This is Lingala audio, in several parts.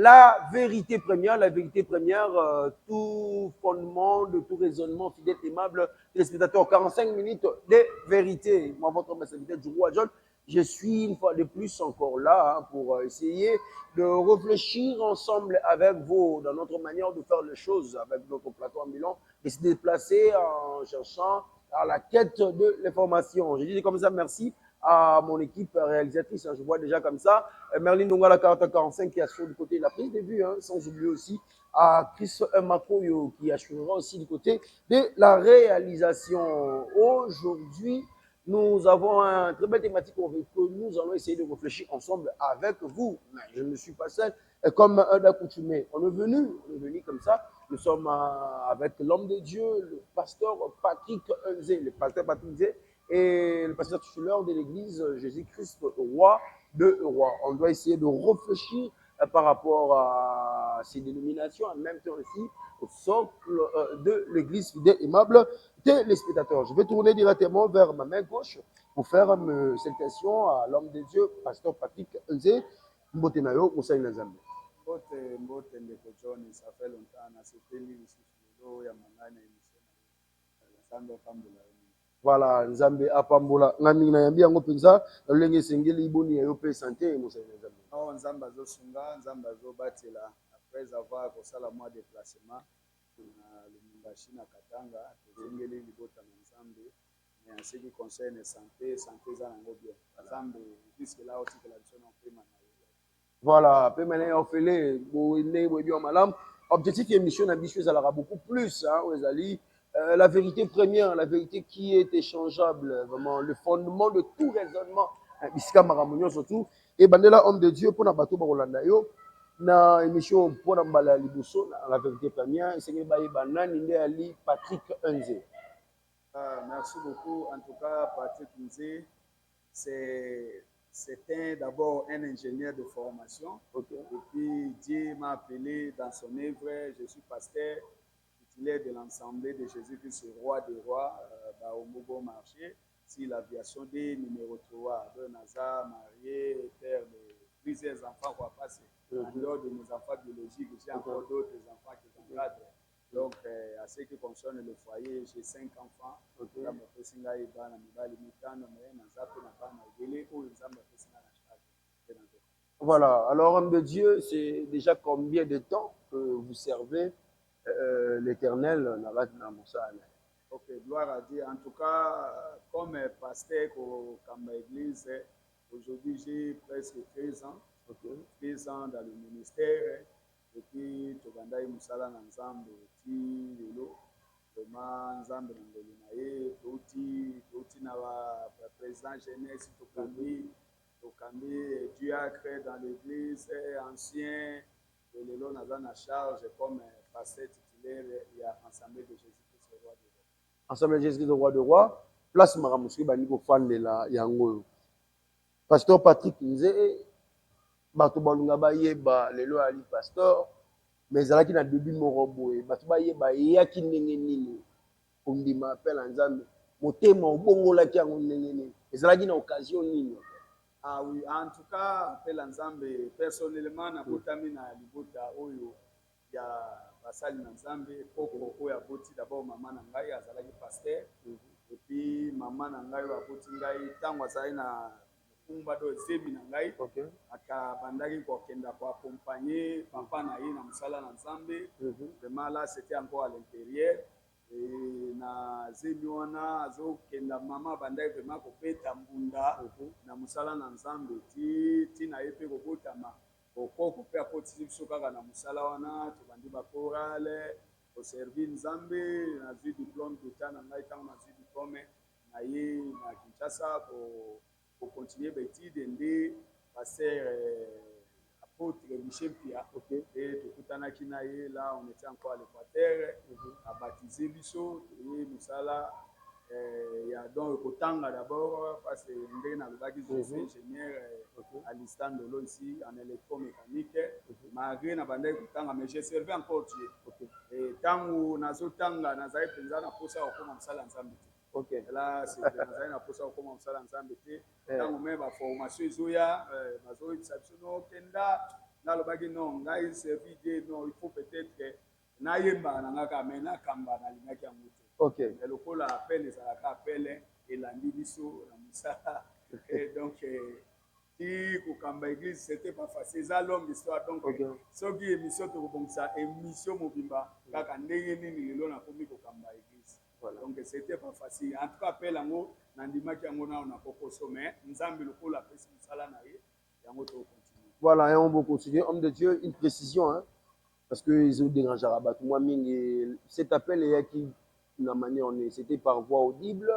la vérité première, tout fondement de tout raisonnement fidèle, aimable, téléspectateurs, 45 minutes de vérité. Moi, votre serviteur du roi John, je suis une fois de plus encore là pour essayer de réfléchir ensemble avec vous dans notre manière de faire les choses, avec notre plateau ambulant, et se déplacer en cherchant à la quête de l'information. Je dis comme ça, merci à mon équipe réalisatrice, je vois déjà comme ça, Merlin Dongala 45 qui assure du côté de la prise de vue, sans oublier aussi à Chris Makoyo qui assurera aussi du côté de la réalisation. Aujourd'hui, nous avons une très belle thématique que nous allons essayer de réfléchir ensemble avec vous. Mais je ne suis pas seul, comme un accoutumé. On est venu comme ça. Nous sommes avec l'homme de Dieu, le pasteur Patrick Nzé, le pasteur Patrick Nzé et le pasteur titulaire de l'église Jésus-Christ, roi de roi. On doit essayer de réfléchir par rapport à ces dénominations, en même temps aussi au socle de l'église fidèle aimable téléspectateurs. Je vais tourner directement vers ma main gauche pour faire une salutation à l'homme de Dieu, pasteur Patrick Nzé, Mbotenayo, Moussa Nazambe. Mbote ndeko John, ça fait longtemps na sepeli lisusu ya mangana émission Nzambe apambola. Voilà, Nzambe apambola. Ngami na yambi yango penza, lolenge sengeli iboni yo pe santé Moussa Nazambe. Non, Nzambe azosunga, Nzambe azobatela après avoir kosala mois déplacement na Lumumbashi na Katanga, tozongeli libota na Nzambe. Mais en ce qui concerne santé za nango bien. Nzambe puisque là aussi que la mission en fait maintenant. Voilà, peu maintenant on fait les malam. Objectif émission na biso ezalaka beaucoup plus la vérité première, la vérité qui est échangeable, vraiment le fondement de tout raisonnement. Bisika maramunyo surtout et bandela homme de Dieu pour na bato ba kolanda yo na émission pour na mbala liboso la vérité première, c'est que ba banani nde ali Patrick Nzé. Merci beaucoup en tout cas Patrick Nzé, c'était d'abord un ingénieur de formation. Okay. Et puis Dieu m'a appelé dans son œuvre. Je suis pasteur titulaire de l'Assemblée de Jésus-Christ, roi des rois, au Mogo Marché, si l'aviation D numéro 3, de Nazar, marié, père de plusieurs enfants qu'on va passer. En dehors de mes enfants biologiques, j'ai encore d'autres enfants qui s'encadrent. Donc, à ce qui concerne le foyer, j'ai 5 enfants. Voilà, alors homme de Dieu, c'est déjà combien de temps que vous servez l'Éternel dans la Ok, gloire à Dieu. En tout cas, comme pasteur au Kamba Église, aujourd'hui j'ai presque 13 ans. Okay. 13 ans dans le ministère. Et puis, Toganda Moussala Nzambe, Ti Lelo, vraiment Nzambe Nangolinaye, Toti Nawa, président jeunesse, Tokambi, diacre dans l'église, ancien, de Lelo Nazana charge comme pasteur titulaire, il y a Assemblée de Jésus-Christ, le roi de roi. Assemblée de Jésus-Christ, le roi de roi, place Maramousri, Baniko Fandela, Yango. Pasteur Patrick Nzé, bato balunga bayeba lelo ali pasteur mais ezalaki na début moko boye bato bayeba eyaki ndenge nini ondima appel ya Nzambe motema obongolaki yango ndenge nini ezalaki na occasion nini? Ah oui, en tout cas appel ya Nzambe personnellement na botami na libota oyo ya basali na Nzambe poko oyo aboti d'abord mama na ngai azalaki pasteur et puis mama na ngai oyo aboti ngai ntango azali na kumbado zemi na ngai akabandaki kokenda koaccompagner papa na ye na mosala na Nzambe. Vraiment là c'était encore à l'intérieur et na zemi wana azokenda mama bandaki vraiment kobeta mbunda na mosala na Nzambe ti na ye mpe kobotama okoko mpe akotisi biso kaka na mosala wana tobandi bakorale koservi Nzambe. Nazwi diplôme d'etat na ngai ntango nazwi diplôme na ye na Kinshasa pour continuer l'étude de pasteur apôtre Michel Pia. Et tout là, on était encore à l'Équateur, à baptiser Bisso, et Moussala. Il y a donc Kotanga d'abord, parce que je suis ingénieur à l'Istan de l'eau ici, en électromécanique. Malgré Nabandé Kotanga, mais j'ai servi encore Dieu. Et tant où Nazotanga, Nazaï Penzana, pour ça, on commence à l'ensemble. Ok. Là, c'est pour ça qu'on commence à l'ensemble. Dans le même formation, Zoya, Mazoï, Sabsuno, Kenda, nalobaki non ngai servi Dieu non il faut peut-être que nayemba na ngaka mais nakamba nalingaki yango te. Ok. Mais lokola appel ezalaka appel elandi biso na mosala et donc ti kokamba église c'était pas facile eza longue histoire donc soki émission tokobongisa émission mobimba kaka ndenge nini lelo nakomi kokamba église. Donc c'était pas facile en tout cas appel yango nandimaki yango nao na kokoso mais nzambe lokola apesi mosala na ye yango tokontinue. Voilà, et on va continuer. Homme de Dieu, une précision, hein, parce qu'ils ont dérangé à rabattre. Moi, cet appel est qui, la manière on est, c'était par voix audible,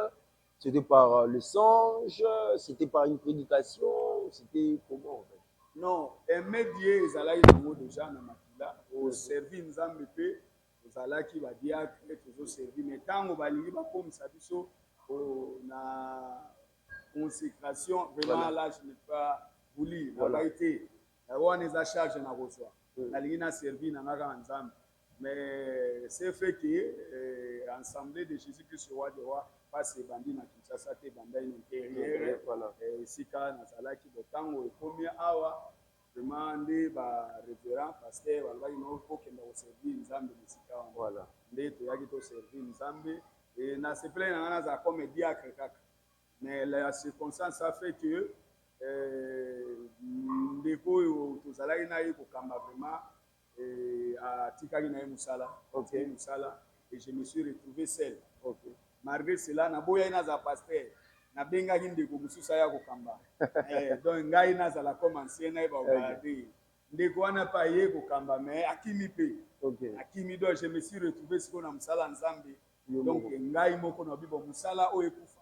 c'était par le songe, c'était par une prédication, c'était comment en fait? Non, aimer Dieu, ezalaki nango déjà na makila, au servir nzambe pe, ozalaki ba diacre, toujours servir, mais tango balingi bakomisa biso na consécration, vraiment là je n'ai pas voulu, na ba été, wana eza charge na kozwa. Nalingi na servir na ngaka nzambe. Mais c'est fait que l'Assemblée de Jésus-Christ roi des rois passe bandi na Kinshasa te banda une intérieur sika na salaki botango ekomi awa vraiment nde ba révérend pasteur balobaki no kokenda koservir nzambe na sika wana nde toyaki toservir nzambe et na se plaît na naza comme diacre kaka mais la circonstance a fait que ndeko oyo tozalaki na ye kokamba vraiment atikaki na ye mosala mosala et je me suis retrouvé seul. Malgré cela naboyai naza pasteur nabengaki ndeko mosusu aya kokamba donc ngai nazala comme ancien na ye baogarde ndeko wana mpe aye kokamba mais akimi mpe akimi donc je me suis retrouvé sikoyo na mosala nzambe donc ngai moko na bibo mosala oyo ekufa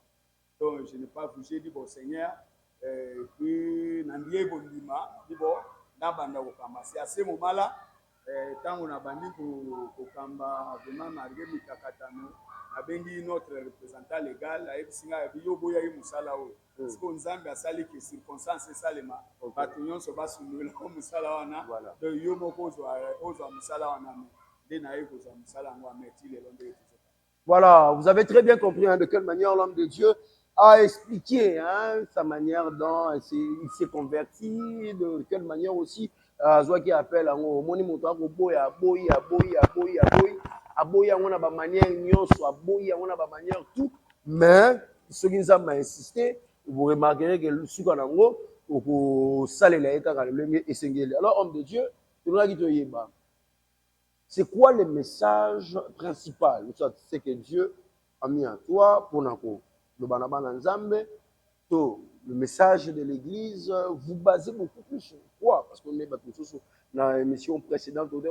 donc je n'ai pas bougé dit bon Seigneur puis nandie bondima bibo nabanda kokamba c'est assez momala tango na bandi kokamba vraiment malgré mikakatano abengi notre représentant légal ayebisi ngai yo boyaki mosala oyo sikoyo nzambe asali ke circonstance esalema bato nyonso basundula mosala wana donc yo moko ozwa mosala wana nde naye kozwa mosala yango ameti lelo nde. Voilà, vous avez très bien compris hein, de quelle manière l'homme de Dieu a expliqué hein, sa manière dont il s'est converti, de quelle manière aussi Zoa qui appelle en moni moto boy aboyi on a ba manière nyonso aboyi on a ba manière tout mais ce qui nous a insisté vous remarquerez que le suka nango au salela ekaka lenge esengeli. Alors homme de Dieu tu n'as qui yeba c'est quoi le message principal? C'est que Dieu a mis en toi pour le banabana nzambe, le message de l'église, vous basez beaucoup plus sur quoi? Parce qu'on est dans l'émission précédente, il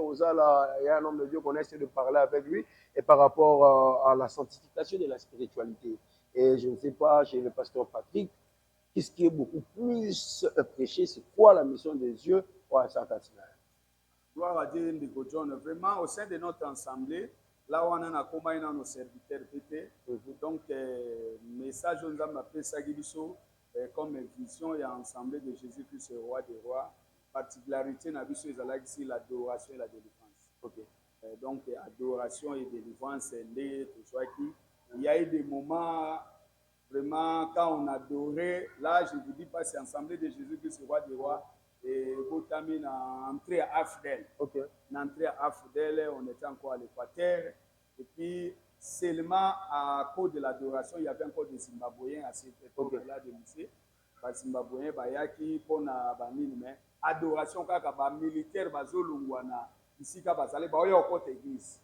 y a un homme de Dieu qu'on a essayé de parler avec lui, et par rapport à la sanctification de la spiritualité. Et je ne sais pas, chez le pasteur Patrick, qu'est-ce qui est beaucoup plus prêché? C'est quoi la mission de Dieu pour la sanctification? Gloire à Dieu, Ndiko John. Vraiment, au sein de notre assemblée, là où on a accompagné nos serviteurs, donc, message, on a appelé ça comme vision et assemblée de Jésus-Christ, le roi des rois. Particularité, c'est l'adoration et la délivrance. Donc, adoration et délivrance, il y a eu des moments, vraiment, quand on adorait, là, je vous dis pas, c'est l'assemblée de Jésus-Christ, le roi des rois. Et Botami a entré à Afdel. Entré à Afdel, on était encore à l'Équateur. Et puis, seulement à cause de l'adoration, il y avait encore des Zimbabwéens à cette époque-là de lycée. Les Zimbabwéens, qui pour la mais adoration, quand les militaires, ici, quand ils ont encore église.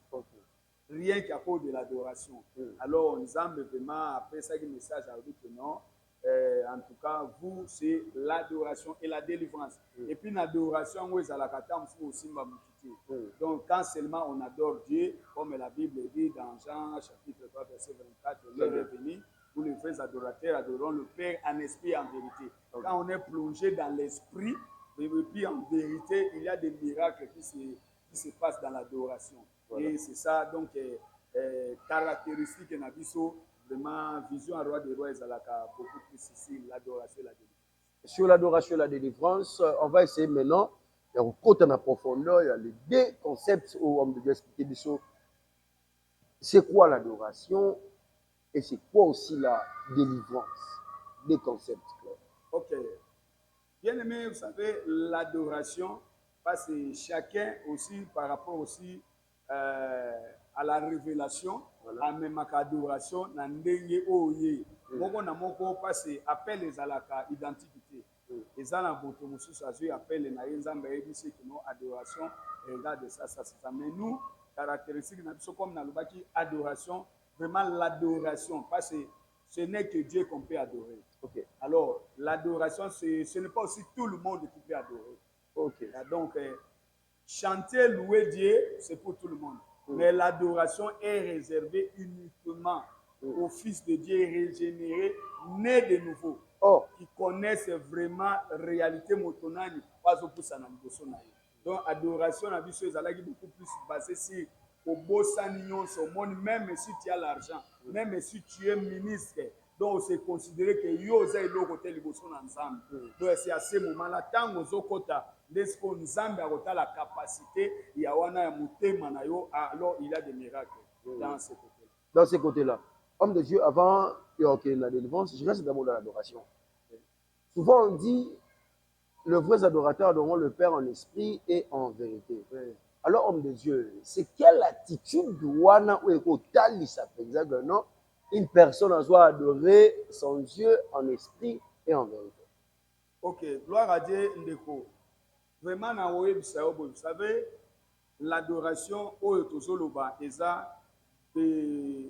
Rien qu'à cause de l'adoration. Alors, nous avons vraiment après ça, un message à dire que non. En tout cas, vous, c'est l'adoration et la délivrance. Et puis, l'adoration, aussi. Donc, quand seulement on adore Dieu, comme la Bible dit dans Jean chapitre 3, verset 24, l'heure est venue où les vrais adorateurs adoreront le Père en esprit et en vérité. Quand on est plongé dans l'esprit, et puis en vérité, il y a des miracles qui se passent dans l'adoration. Et c'est ça, donc, caractéristique de Nabiso. Vraiment, vision à roi des rois, beaucoup plus ici, l'adoration et la délivrance. Sur l'adoration et la délivrance, on va essayer maintenant, et on compte en profondeur, il y a les deux concepts où on devait expliquer des choses. C'est quoi l'adoration et c'est quoi aussi la délivrance? Des concepts. Ok. Bien aimé, vous savez, l'adoration, parce que chacun aussi, par rapport aussi à la révélation, Voilà. à même adoration, na ndenge oye. Moko na moko parce que appel ezalaka identité. Ezala boto mosusu azui appel na yenzamba ebisi kino adoration regarde ça c'est ça. Mais nous caractéristique na biso comme na lobaki adoration, vraiment l'adoration parce que ce n'est que Dieu qu'on peut adorer. Ok. Alors, l'adoration, ce n'est pas aussi tout le monde qui peut adorer. Ok. Donc, chanter, louer Dieu, c'est pour tout le monde. Mais l'adoration est réservée uniquement aux fils de Dieu régénérés, nés de nouveau, qui connaissent vraiment la réalité motonani, pas au pouce na liboso na ye. Donc, adoration, na biso ezalaki beaucoup plus basé sur au beau au monde, même si tu as l'argent, même si tu es ministre, donc c'est considéré que yo za ilo côté liboso na nzambe. Donc c'est à ce moment-là tant aux okota l'esco nzambe a kota la capacité ya wana ya mutema na yo, alors il y a des miracles dans ce côté. Dans ces côtés-là. Homme de Dieu, avant la délivrance, je reste d'abord dans l'adoration. Souvent on dit les vrais adorateurs adoreront le Père en esprit et en vérité. Alors, homme de Dieu, c'est quelle attitude wana ou ekotali ça non? Une personne doit adorer son Dieu en esprit et en vérité. Ok, gloire à Dieu, ndeko. Vraiment, vous savez, l'adoration au tozoloba eza de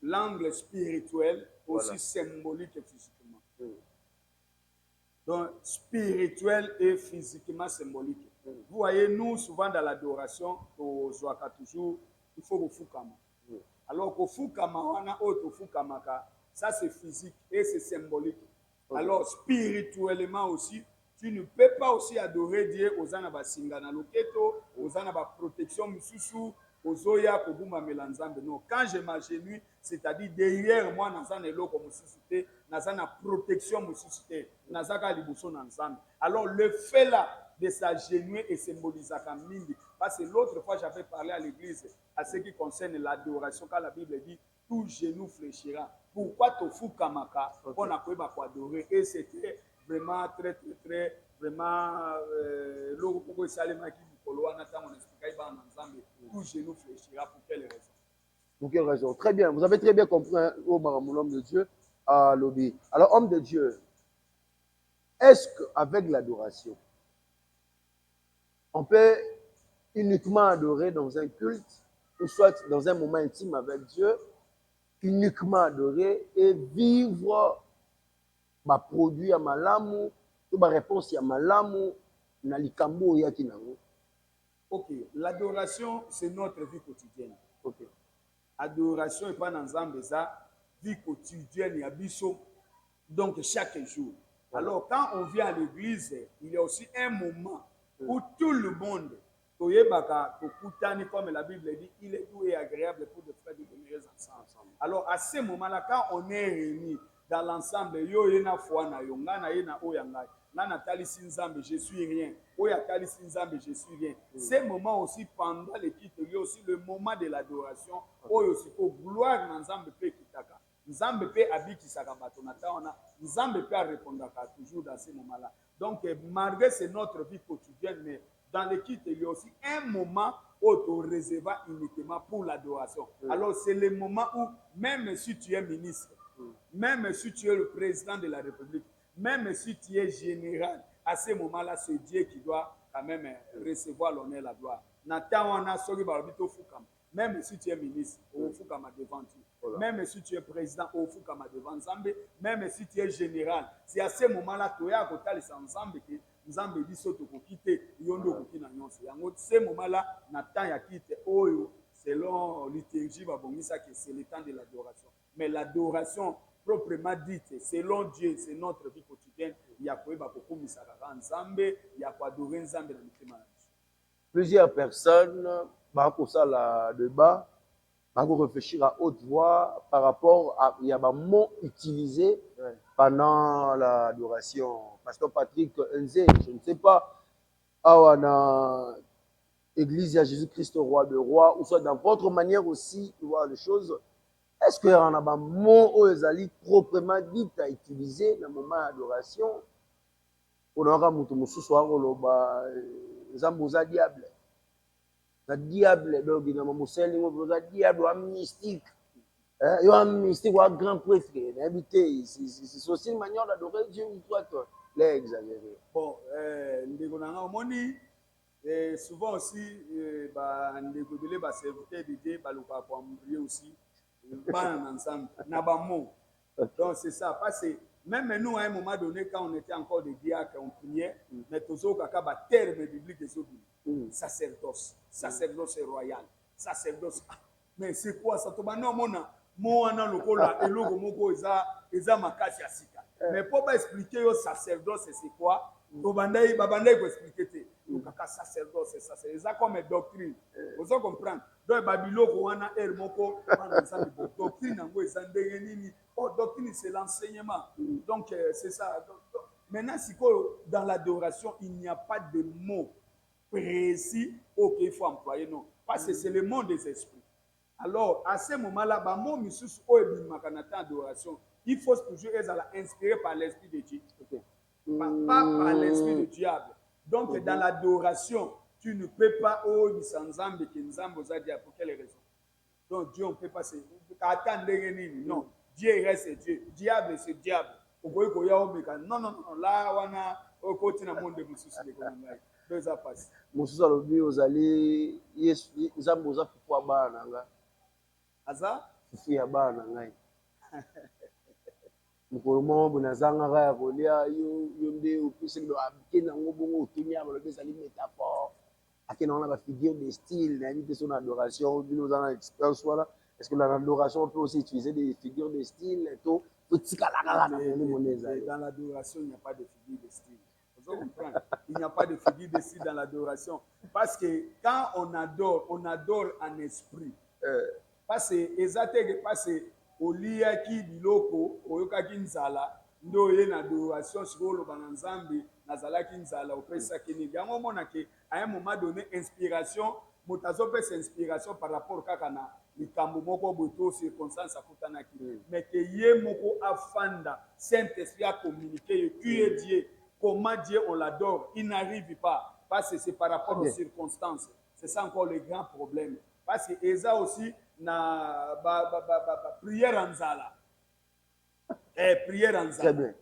l'angle spirituel aussi symbolique et physiquement. Donc, spirituel et physiquement symbolique. Vous voyez, nous, souvent dans l'adoration, au Zoaka toujours, il faut fukama. Alors, au fukama, ça c'est physique et c'est symbolique. Alors, spirituellement aussi, tu ne peux pas aussi adorer Dieu aux anaba singana loketo, aux anaba protection mususu, aux oya kobuma melanzambe. Non, quand je m'agenouille, c'est-à-dire derrière moi, nazana eloko mususite, nazana protection mususite, nazaka libuso nanzambe. Alors le fait là de s'agenouiller et symboliser mingi, parce que l'autre fois j'avais parlé à l'église à ce qui concerne l'adoration, quand la Bible dit tout genou fléchira. Pourquoi tofu kamaka on a quoi adorer, et c'était vraiment très vraiment l'eau pour salema qui vous coloie n'attend on explique pas en ensemble tout genou fléchira. Pour quelle raison? Pour quelle raison? Très bien, vous avez très bien compris, oh mon homme de Dieu, à l'obéir. Alors, homme de Dieu, est-ce qu'avec l'adoration, on peut uniquement adorer dans un culte, ou soit dans un moment intime avec Dieu, uniquement adorer et vivre ma produit à malamu, ou ma réponse à malamu, na likambo ya kinango? Ok, l'adoration, c'est notre vie quotidienne. Ok. Adoration et pas dans Zambéza, vie quotidienne, il y a biso, donc chaque jour. Alors, quand on vient à l'église, il y a aussi un moment où tout le monde, comme la Bible dit, il est doux et agréable pour des frères de demeurer ensemble. Alors, à ce moment-là, quand on est réunis dans l'ensemble, yo yena foi na yo, ngana yena oyanga, nana talisi nzambe, je suis rien. Oya talisi nzambe, je suis rien. Ces moments aussi, pendant les quittes, il y a aussi le moment de l'adoration, oyo aussi pour gloire na nzambe pe kitaka. Nzambe pe abikisaka bato na taona, nzambe pe répondaka toujours dans ces moments-là. Donc, malgré c'est notre vie quotidienne, mais dans les quittes, il y a aussi un moment auto-réservé uniquement pour l'adoration. Alors, c'est le moment où, même si tu es ministre, même si tu es le président de la République, même si tu es général, à ce moment-là, c'est Dieu qui doit quand même recevoir l'honneur et la gloire. Même si tu es ministre, devant Dieu. Même si tu es président, devant Zambé. Même si tu es général, c'est à ce moment-là que tu as Zambé que Zambé dit soto ko quitter yondo ko kina nyonso. Yango ce moment-là, na temps ya quitte oyo selon liturgie babongisa que c'est le temps de l'adoration. Mais l'adoration proprement dite, selon Dieu, c'est notre vie quotidienne. Il y a quoi bakokumisaka Nzambe, il y a quoi adorer Nzambe na mitema. Plusieurs personnes, pour ça le débat, pour réfléchir à haute voix par rapport à il y a des mots utilisés pendant l'adoration. Pasteur Patrick Nze, je ne sais pas, à l'église à Jésus-Christ, roi de rois, ou soit dans votre manière aussi de voir les choses. Est-ce qu'il y a des mots proprement dit à utiliser dans le moment d'adoration? On aura Zamboza diable. Le diable, donc, il y a un moselle, il diable, un mystique. Il y a un mystique, un grand préféré. C'est aussi une manière d'adorer Dieu ou toi, toi. L'exagéré. Bon, ndeko na nga omoni souvent aussi ndeko ebele baserviteur de Dieu balukaka koambrie aussi bana na nzambe na bamo. Donc c'est ça, parce que même nous à un moment donné quand on était encore des diacres on priait, mais toujours kaka ba terme biblique ezobi sacerdoce, sacerdoce royal, sacerdoce. Mais c'est quoi ça? To bana mona mo wana lokola eloko moko eza makasi ya sika. Mais pour expliquer au sacerdoce c'est quoi? Babandai ko expliquer te. Donc kaka sacerdoce c'est ça comme doctrine. Vous comprenez? Donc babiloko wana moko wana nzambe doctrine yango eza ndenge nini? Oh, doctrine c'est l'enseignement. Donc c'est ça. Maintenant si dans l'adoration il n'y a pas de mots précis qu'il faut employer, non, parce que c'est le monde des esprits. Alors à ce moment-là ba mot misusu o ebimaka na temps d'adoration, il faut toujours être inspiré par l'esprit de Dieu. Okay. Pas par l'esprit du diable. Donc dans l'adoration, tu ne peux pas nzambe ke nzambe ozadia pour quelle raison? Donc Dieu on peut pas se attendre non, Dieu reste Dieu, diable c'est diable. Non non non, là wana au côté na monde mususu de kongai. Deux à passer. Mususu alobi ozali Yesu nzambe oza fufu abana nga. Aza fufu ya bana ngai. Mukolo moko nazanga ya kolia yo nde opise ndo abikena ngo bongo otunya balobi ezali métaphore. Akena on a figure de style, na invité son adoration, bino dans l'expérience voilà. Est-ce que l'adoration on peut aussi utiliser des figures de style et tout? Dans l'adoration, il n'y a pas de figure de style. Vous comprenez? Il n'y a pas de figure de style dans l'adoration. Parce que quand on adore en esprit. Parce que oliaki biloko oyokaki nzala ndo ye na adoration sikolo bananzambe nazalaki nzala opesa kini yango mona ke à un moment donné inspiration motazo pesa inspiration par rapport kaka na likambo moko boto circonstance akutanaki mais que ye moko afanda Saint-Esprit a communiqué qui est Dieu, comment Dieu on l'adore, il n'arrive pas parce que c'est par rapport aux circonstances. C'est ça encore le grand problème, parce que eza aussi na prière en zala prière en zala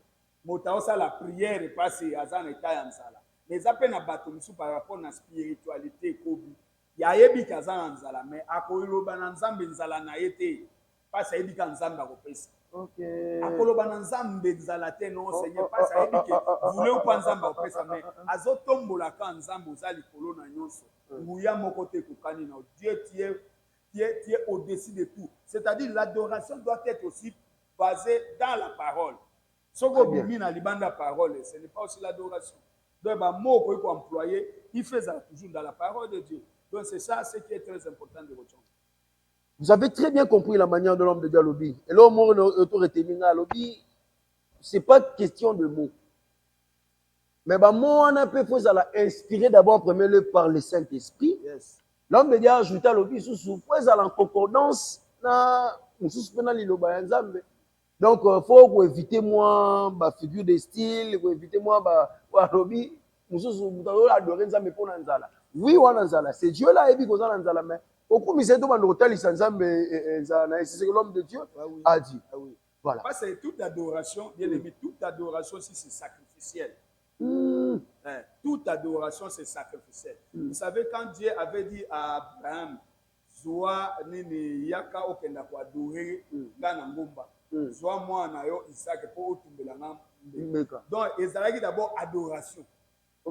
motaosa la prière parce que azana eta en zala mais après na bato misu par rapport na spiritualité kobi ya yebi kazana en zala mais akoloba na nzambe nzala na yete parce que yebi ka nzambe akopesa akoloba na nzambe nzala te non seigneur parce que yebi ke voulez ou pas nzambe akopesa mais azotombola ka nzambe oza likolo na nyonso nguya moko te kokani na Dieu qui est au-dessus de tout. C'est-à-dire l'adoration doit être aussi basée dans la parole. Ce qu'on dit dans la parole, ce n'est pas aussi l'adoration. Donc, le mot qu'on peut employer, il fait ça toujours dans la parole de Dieu. Donc, c'est ça ce qui est très important de retenir. Vous avez très bien compris la manière de l'homme de Dieu lobby. Et là, on a lobby, ce n'est pas question de mots. Mais moi, on a pu inspirer d'abord en premier lieu par le Saint-Esprit. Yes. L'homme de Dieu a ajouté à l'objet sous en concordance na liloba ya nzambe. Donc faut éviter moi ba figure de style, faut éviter moi ba lobby mususu mutalo adorer nzambe pona nzala. Oui wana nzala, c'est Dieu là ebi kozala nzala mais okumisa to bando kotalisa nzambe nzala, c'est ce que l'homme de Dieu a dit. Ah oui. Voilà. Parce que toute adoration, bien aimé, toute adoration aussi c'est sacrificiel. Toute adoration, c'est sacrificiel. Vous savez, quand Dieu avait dit à Abraham, Zoa nene yaka okenda kwa adorer ngana ngomba. Zoa moi na yo Isaac pour otumbela ngamba. Donc, ezalaki d'abord adoration.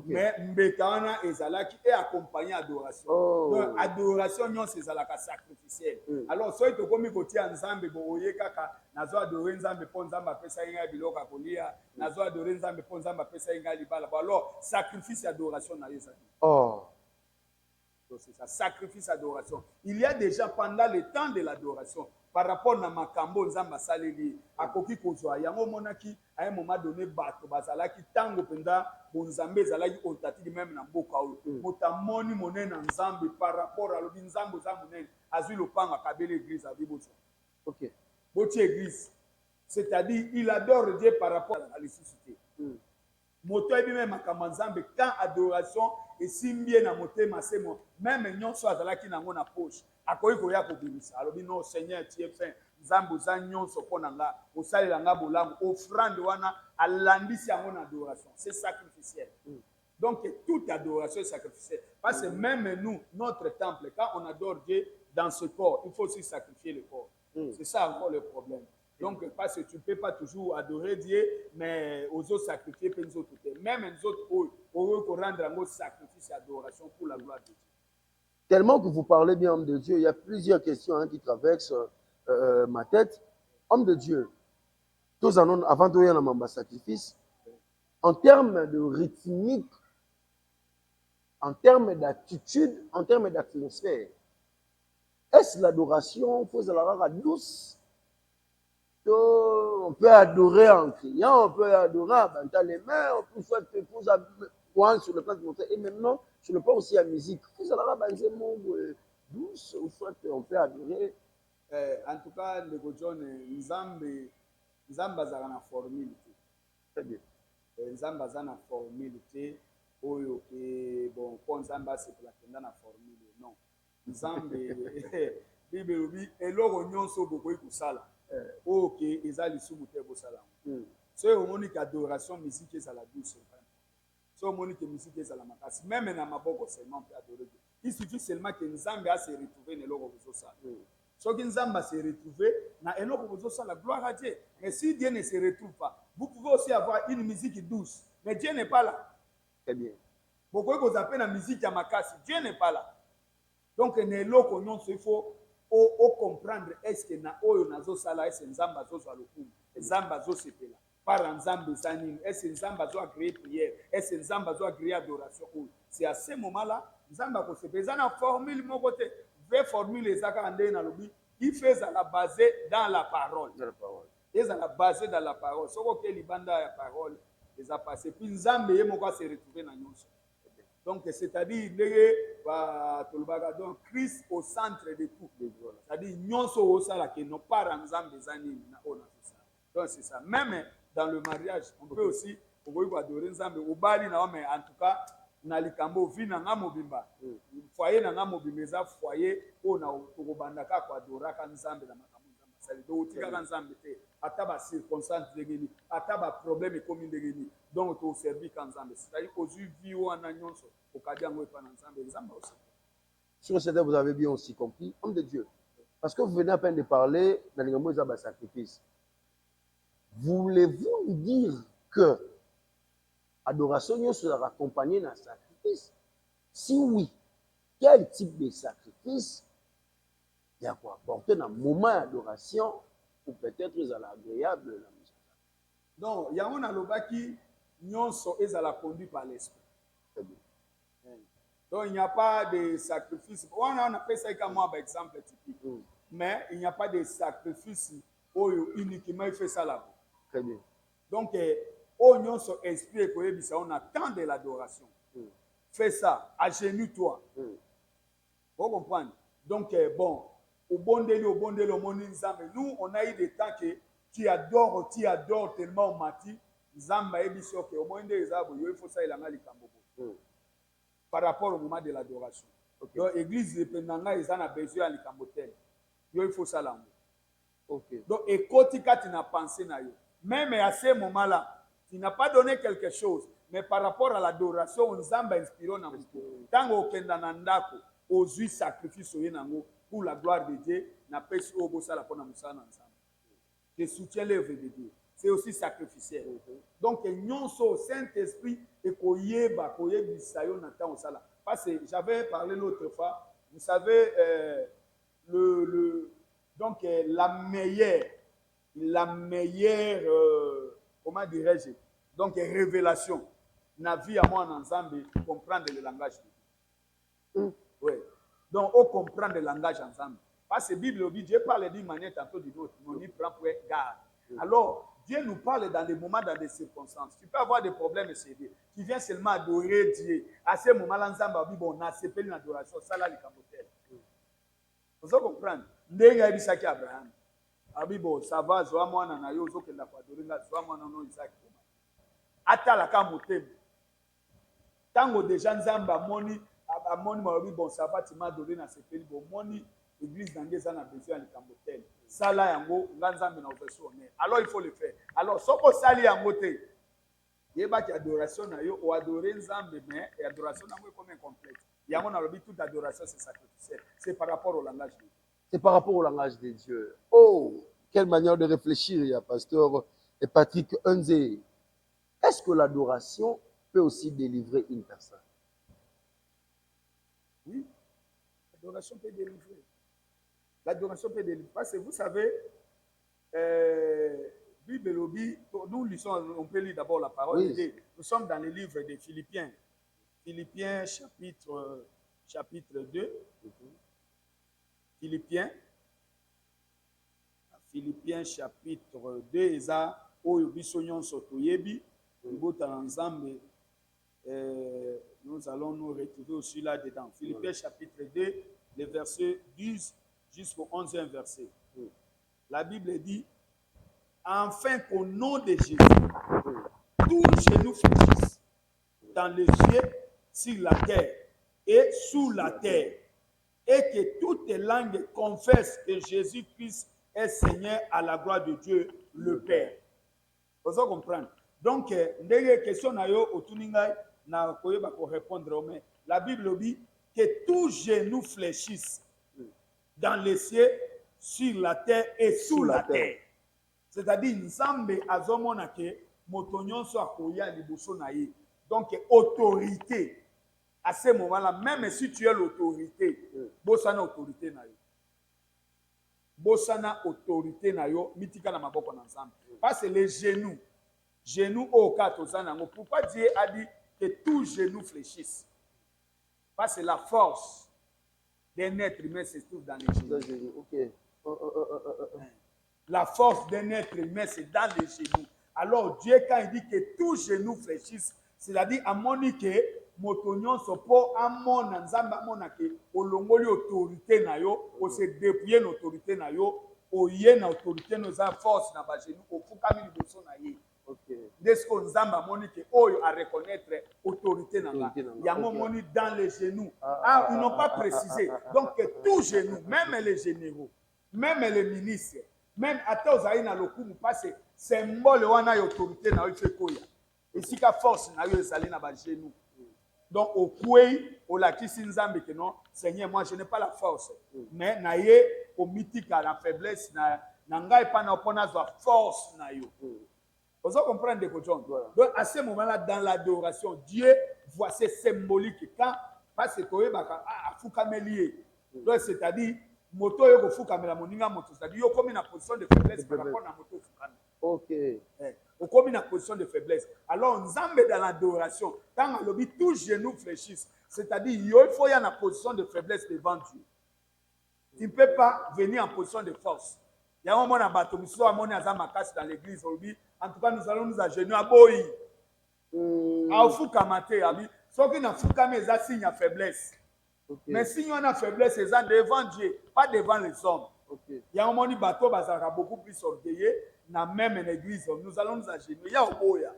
Mais mbekana ezalaki et accompagné adoration. Donc, adoration non c'est ezalaka sacrificiel. Alors, soit to komi kotia nzambe bo oyekaka nazo adorer nzambe po nzambe apesa inga biloka kolia, nazo adorer nzambe po nzambe apesa inga libala. Alors, sacrifice adoration na yesa. Donc, c'est ça, sacrifice adoration. Il y a déjà pendant le temps de l'adoration par rapport na makambo nzamba saleli akoki kozwa yango monaki à un moment donné bato bazalaki tango penda bonzambe zalaki ontati même na mboka oyo motamoni monene nzambe par rapport à lobi nzambe za monene azui lopanga kabele église a biboso. OK. Boti église, c'est-à-dire il adore Dieu par rapport à la ressuscité. moto ebi même makambo nzambe quand adoration esimbie na motema se mo même nyonso azalaki nango na poche akoki koya kobimisa alobi non Seigneur tu es fin nzambe oza nyonso mpo na nga osalela nga bolamu offrande wana alandisi yango na adoration c'est sacrificiel. Donc toute adoration est sacrificielle parce que même nous notre temple quand on adore Dieu dans ce corps il faut aussi sacrifier le corps. C'est ça encore le problème. Donc, parce que tu ne peux pas toujours adorer Dieu, mais aux autres sacrifier, puis nous autres, même nous autres, on veut rendre un autre sacrifice et adoration pour la gloire de Dieu. Tellement que vous parlez bien, homme de Dieu, il y a plusieurs questions qui traversent ma tête. Homme de Dieu, tous en avant de y avoir un sacrifice, en termes de rythmique, en termes d'attitude, en termes d'atmosphère, est-ce l'adoration, faut la douce? On peut adorer en criant, on peut adorer en battant les mains, on peut faire sur le plan de montrer. Et maintenant, sur le plan aussi à la musique, vous allez un mot douce, ou soit on peut adorer. En tout cas, le John, Nzambe a une formule. Très bien. Nzambe a une formule. Oyo bon, pour Nzambe c'est pour la formule. Non. Nzambe, Bible obi, eloko nyonso bokoyi kusala. Ok, eza lisumu te bosala. So omoni ka adoration musique ezala douce. So omoni que musique ezala makasi. Même na maboko seulement peut adorer. Il suffit seulement que Nzambe a se retrouver na eloko bozosala. So que Nzambe se retrouver na eloko bozosala, gloire à Dieu. Mais si Dieu ne se retrouve pas, vous pouvez aussi avoir une musique douce, mais Dieu n'est pas là. Très bien. Pourquoi vous appelez la musique ya makasi? Dieu n'est pas là. Donc na eloko nyonso il faut o comprendre est-ce que na oyo nazo sala est-ce nzamba zo zo lokumu nzamba zo sepela par nzambe sanini est-ce nzamba zo agréer prière est-ce nzamba zo agréer adoration. C'est à ce moment-là nzamba ko sepela na formule moko te vraie formule ezaka ndé na lobi il fait la basée dans la parole. Et ça la basée dans la parole. Soko ke libanda ya parole les a passé puis nzambe ye moko se retrouver na nyonso. Donc, c'est-à-dire, donc, Christ au centre de tout. C'est-à-dire, nous sommes qui n'ont pas ensemble des années. Donc, c'est ça. Même dans le mariage, on peut aussi adorer ensemble. Mais en tout cas, na likambo vi na nga mobimba. Foyer na nga mobimba, eza foyer po na tokobandaka ko adoraka nzambe na makambo nzambe sali. Donc, otikaka nzambe te. Ata ba circonstance ndengeni, ata ba problème ekomi ndengeni. Donc, to servi ka nzambe. C'est-à-dire aujourd'hui vie wana nyonso okadiango epa na nzambe nzambe aussi. Sur ce, vous avez bien aussi compris, homme de Dieu. Parce que vous venez à peine de parler dans les mots de sacrifice. Voulez-vous nous dire que adoration sera accompagnée d'un sacrifice? Si oui, quel type de sacrifice il y a quoi apporter dans le moment d'adoration ou peut-être agréable la musique? Donc, il y a un alobaki nyonso ezala conduit par l'esprit. Donc, il n'y a pas de sacrifice. On a fait ça comme un exemple typique. Mais il n'y a pas de sacrifice uniquement il fait ça là-bas. Très bien. Donc, on se esprit on attend de l'adoration. Fais ça, agenouille-toi. Vous comprenez? Donc, bon, au bon délai, au monde nzambe. Nous, on a eu des temps que tu adores tellement mati. Nzamba ebiso que au moins des arbres, il faut ça il a likambo. Par rapport au moment de l'adoration. Donc, l'église de Penanga, ils en ont besoin de likambotel. Il faut ça là. Donc, et quand tu n'as pensé na yo. Même à ce moment-là, tu n'as pas donné quelque chose, mais par rapport à l'adoration, on s'en inspiré dans le tant au Kendanandako, aux huit sacrifices pour la gloire de Dieu, n'a pas eu au beau sala pour nous ensemble. Je soutiens l'œuvre de Dieu. C'est aussi sacrificiel. Donc, nous sommes Saint-Esprit et koyeba bisayo natan au sala. Parce que j'avais parlé l'autre fois, vous savez, donc la meilleure, comment dirais-je, donc révélation, na vie à moi ensemble, comprendre le langage de Dieu. Oui. Donc, on comprend le langage ensemble. Parce que la Bible dit, Dieu parle d'une manière tantôt d'une autre, mais on y prend pour garde. Alors, Dieu nous parle dans des moments, dans des circonstances. Tu peux avoir des problèmes, c'est Dieu. Tu viens seulement adorer Dieu. À ce moment-là, on a séparé une adoration, ça là, les camotel. Vous comprenez? Ndenge abisaki Abraham. Abibo, ça va, zoa mwana na yo zokenda kwa doringa, zoa mwana no Isaac. atalaka motema tango déjà nzambe amoni malobi bon ça va tima donné na sepeli bomoni église na ngai eza na besoin ya likambo tel sala yango nga nzambe na opeso honneur alors il faut le faire alors soko osali yango te yebaki adoration na yo oadore nzambe mais adoration nango ekoma incomplète yango nalobi toute adoration c'est sacrificiel c'est par rapport au langage de Dieu. C'est par rapport au langage de Dieu. Oh, quelle manière de réfléchir, il y a pasteur et Patrick Unze. Est-ce que l'adoration peut aussi délivrer une personne? Oui, l'adoration peut délivrer. L'adoration peut délivrer. Parce que vous savez, Bible lobby, nous lisons, on peut lire d'abord la parole de Dieu. Nous sommes dans le livre des Philippiens. Philippiens chapitre 2. Philippiens chapitre 2, eza oyo biso nyonso toyebi libota na Nzambe, nous allons nous retrouver aussi là-dedans. Philippiens chapitre 2, le verset 10 jusqu'au 11e verset. La Bible dit, afin qu'au nom de Jésus, tous genou fléchissent dans les cieux, sur la terre et sous la terre, et que toutes les langues confessent que Jésus-Christ est Seigneur à la gloire de Dieu le Père. Vous comprenez? Donc, ndenge question na yo otuninga na koyeba ko répondre mais la Bible dit que tous genoux fléchissent dans les cieux, sur la terre et sous la terre. C'est-à-dire nzambe azomona ke moto nyonso akoya liboso na ye. Donc autorité à ce moment-là, même si tu es l'autorité, bosana autorité na yo. Bosana autorité na yo, mitika na maboko na nzambe. Parce que les genoux au katozana. Pourquoi Dieu a dit que tous genoux fléchissent? Parce que la force d'un être humain se trouve dans les genoux. Okay. La force d'un être humain, c'est dans les genoux. Alors Dieu, quand il dit que tous genoux fléchissent, c'est-à-dire à monique motonyon sopo amona nzamba amona ke olongoli autorité na yo o se dépouiller l'autorité na yo o yé na autorité nos force na ba genou o fukami liboso na ye. OK. Desko nzamba monique oyo à reconnaître autorité na nga. Yango moni dans les genoux. Ils n'ont pas précisé. Donc tous genoux, même les généraux, même les ministres, même ata ozali na lokumu parce que symbole wana ya autorité na yo fait koya. Et si ka force na yo ezali na ba genou. Donc, au point, au lakisi nzambe que non, Seigneur, moi je n'ai pas la force. Mais naye au mythique à la faiblesse na ngai pa na opona za force na yo. Vous comprenez de John. Donc à ce moment-là dans l'adoration, Dieu voit ces symboliques quand parce que toi baka afukameli. Donc c'est-à-dire moto yo ko fukamela moninga moto, c'est-à-dire yo comme na position de faiblesse par rapport na moto fukana. OK. Comme une position de faiblesse. Alors, Nzambe dans l'adoration, quand on dit tous genoux fléchissent, c'est-à-dire il faut y avoir une position de faiblesse devant Dieu. Tu ne peux pas venir en position de force. Il y a un moment dans l'église, on dit, en tout cas, nous allons nous agenouiller à Boyi. À Ofukamate, sauf qu'il y a un signe de faiblesse. Mais si on a faiblesse, c'est devant Dieu, pas devant les hommes. Il y a un moment où bateau bazara beaucoup plus orgueilleux. Na même en église, nous allons nous agenouiller à Oboya.